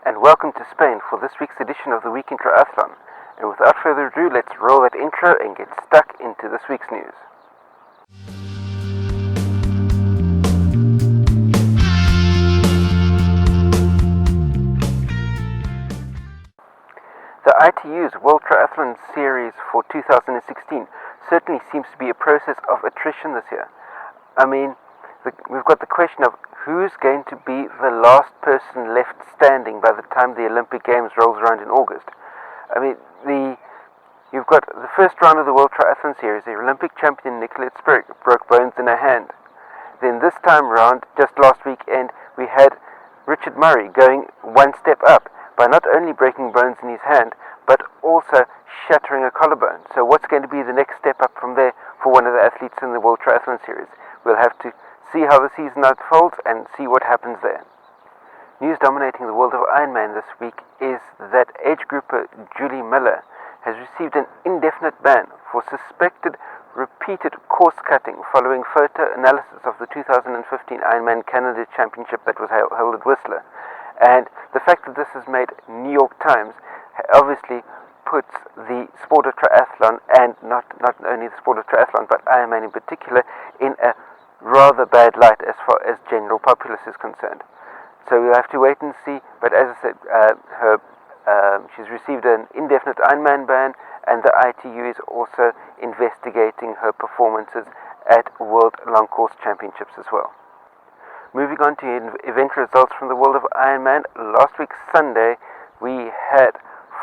and welcome to Spain for this week's edition of the Week in Triathlon. And without further ado, let's roll that intro and get stuck into this week's news. The ITU's World Triathlon Series for 2016 certainly seems to be a process of attrition this year. I mean, we've got the question of who's going to be the last person left standing by the time the Olympic Games rolls around in August. I mean, you've got the first round of the World Triathlon Series. The Olympic Champion Nicola Spirig broke bones in her hand. Then this time round, just last weekend, we had Richard Murray going one step up by not only breaking bones in his hand, but also shattering a collarbone. So what's going to be the next step up from there for one of the athletes in the World Triathlon Series? We'll have to see how the season unfolds and see what happens there. News dominating the world of Ironman this week is that age grouper Julie Miller has received an indefinite ban for suspected repeated course cutting following photo analysis of the 2015 Ironman Canada Championship that was held at Whistler. And the fact that this has made New York Times obviously puts the sport of triathlon, and not only the sport of triathlon but Ironman in particular, in a rather bad light as far as general populace is concerned. So we'll have to wait and see, but as I said, she's received an indefinite Ironman ban, and the ITU is also investigating her performances at World Long Course Championships as well. Moving on to event results from the world of Ironman, last week Sunday we had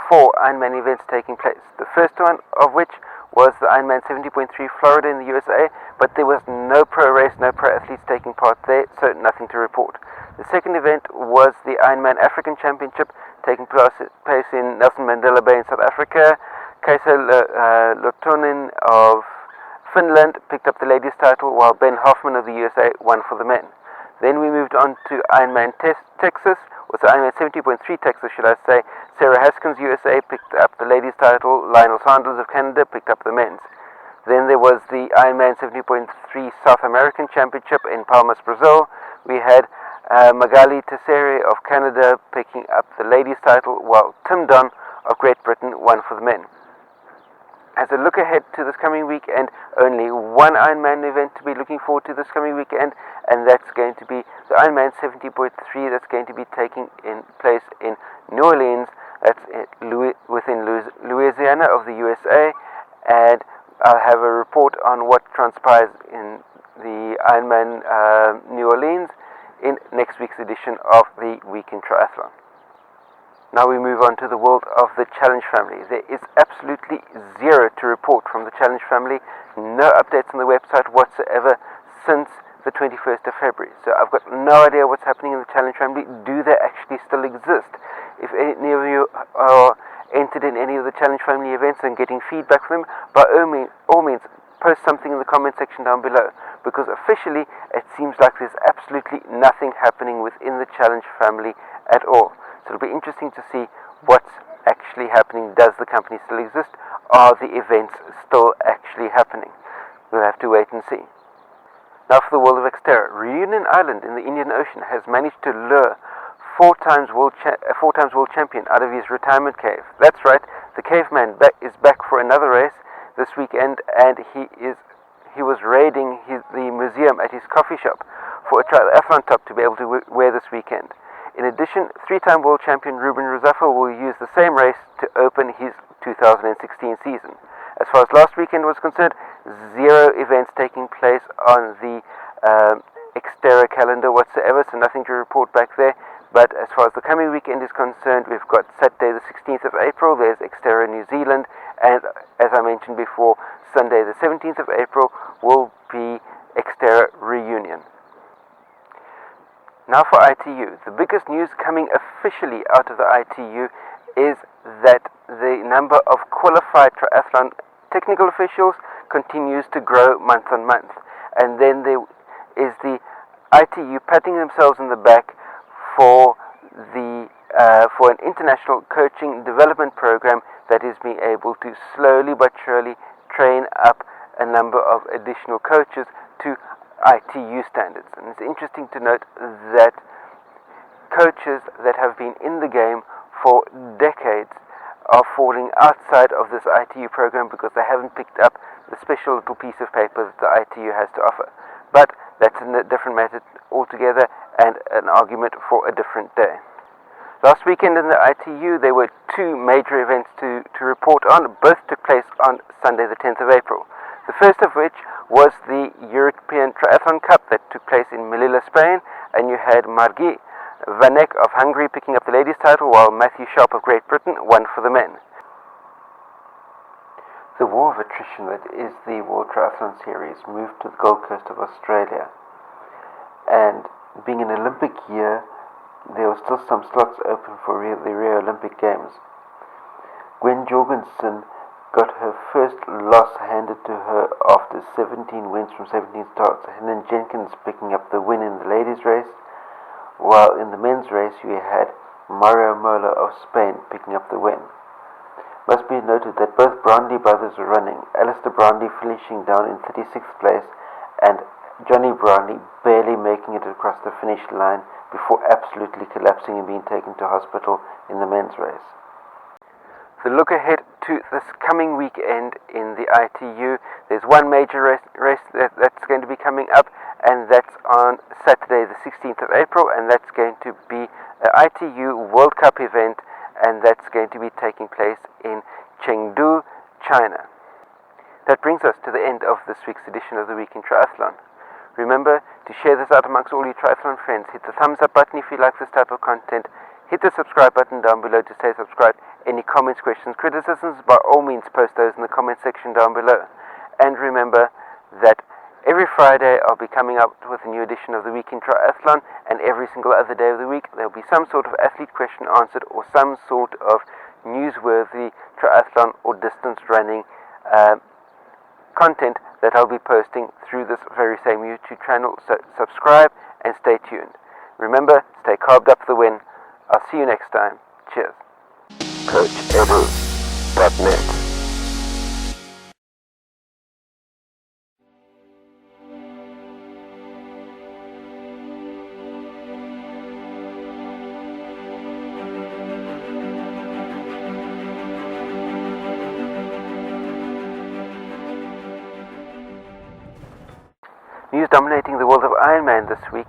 4 Ironman events taking place. The first one of which was the Ironman 70.3 Florida in the USA, but there was no pro race, no pro athletes taking part there, so nothing to report. The second event was the Ironman African Championship taking place in Nelson Mandela Bay in South Africa. Kaisa Lotonen of Finland picked up the ladies' title, while Ben Hoffman of the USA won for the men. Then we moved on to Ironman Texas, or the Ironman 70.3 Texas, should I say. Sarah Haskins, USA, picked up the ladies' title. Lionel Sanders of Canada picked up the men's. Then there was the Ironman 70.3 South American Championship in Palmas, Brazil. We had Magali Tessere of Canada picking up the ladies' title, while Tim Don of Great Britain won for the men. As a look ahead to this coming weekend, only one Ironman event to be looking forward to this coming weekend, and that's going to be the Ironman 70.3 that's going to be taking place in New Orleans. That's within Louisiana of the USA, and I'll have a report on what transpires in the Ironman New Orleans in next week's edition of the Week in Triathlon. Now we move on to the world of the Challenge family. There is absolutely zero to report from the Challenge family. No updates on the website whatsoever since the 21st of February. So I've got no idea what's happening in the Challenge family. Do they actually still exist? If any of you are entered in any of the Challenge family events and getting feedback from them, by all means, post something in the comment section down below, because officially it seems like there's absolutely nothing happening within the Challenge family at all. So it'll be interesting to see what's actually happening. Does the company still exist? Are the events still actually happening? We'll have to wait and see. Now for the world of XTERRA. Reunion Island in the Indian Ocean has managed to lure 4 times world champion out of his retirement cave. That's right, the Caveman is back for another race this weekend, and he was raiding the museum at his coffee shop for a triathlon top to be able to wear this weekend. In addition, 3-time World Champion Ruben Ruzafa will use the same race to open his 2016 season. As far as last weekend was concerned, 0 events taking place on the XTERRA calendar whatsoever, so nothing to report back there. But as far as the coming weekend is concerned, we've got Saturday the 16th of April, there's XTERRA New Zealand, and as I mentioned before, Sunday the 17th of April will be XTERRA Reunion. Now for ITU. The biggest news coming officially out of the ITU is that the number of qualified triathlon technical officials continues to grow month on month. And then there is the ITU patting themselves on the back for an international coaching development program that is being able to slowly but surely train up a number of additional coaches to ITU standards. And it's interesting to note that coaches that have been in the game for decades are falling outside of this ITU program because they haven't picked up the special little piece of paper that the ITU has to offer. But that's a different matter altogether and an argument for a different day. Last weekend in the ITU there were two major events to report on. Both took place on Sunday the 10th of April. The first of which was the European Triathlon Cup that took place in Melilla, Spain, and you had Margi Vanek of Hungary picking up the ladies' title, while Matthew Sharp of Great Britain won for the men. The war of attrition that is the World Triathlon Series moved to the Gold Coast of Australia, and being an Olympic year, there were still some slots open for the Rio Olympic Games. Gwen Jorgensen got her first loss handed to her after 17 wins from 17 starts. Helen Jenkins picking up the win in the ladies' race, while in the men's race we had Mario Mola of Spain picking up the win. Must be noted that both Brownlee brothers were running, Alistair Brownlee finishing down in 36th place and Johny Brownlee barely making it across the finish line before absolutely collapsing and being taken to hospital in the men's race. The look ahead to this coming weekend in the ITU, there's one major race that's going to be coming up, and that's on Saturday the 16th of April, and that's going to be an ITU World Cup event, and that's going to be taking place in Chengdu, China. That brings us to the end of this week's edition of the Week in Triathlon. Remember to share this out amongst all your triathlon friends. Hit the thumbs up button if you like this type of content. Hit the subscribe button down below to stay subscribed. Any comments, questions, criticisms, by all means post those in the comment section down below. And remember that every Friday I'll be coming up with a new edition of the Week in Triathlon, and every single other day of the week there'll be some sort of athlete question answered or some sort of newsworthy triathlon or distance running content that I'll be posting through this very same YouTube channel. So subscribe and stay tuned. Remember, stay carved up for the win. I'll see you next time. Cheers. CoachEdu.net. News dominating the world of Ironman this week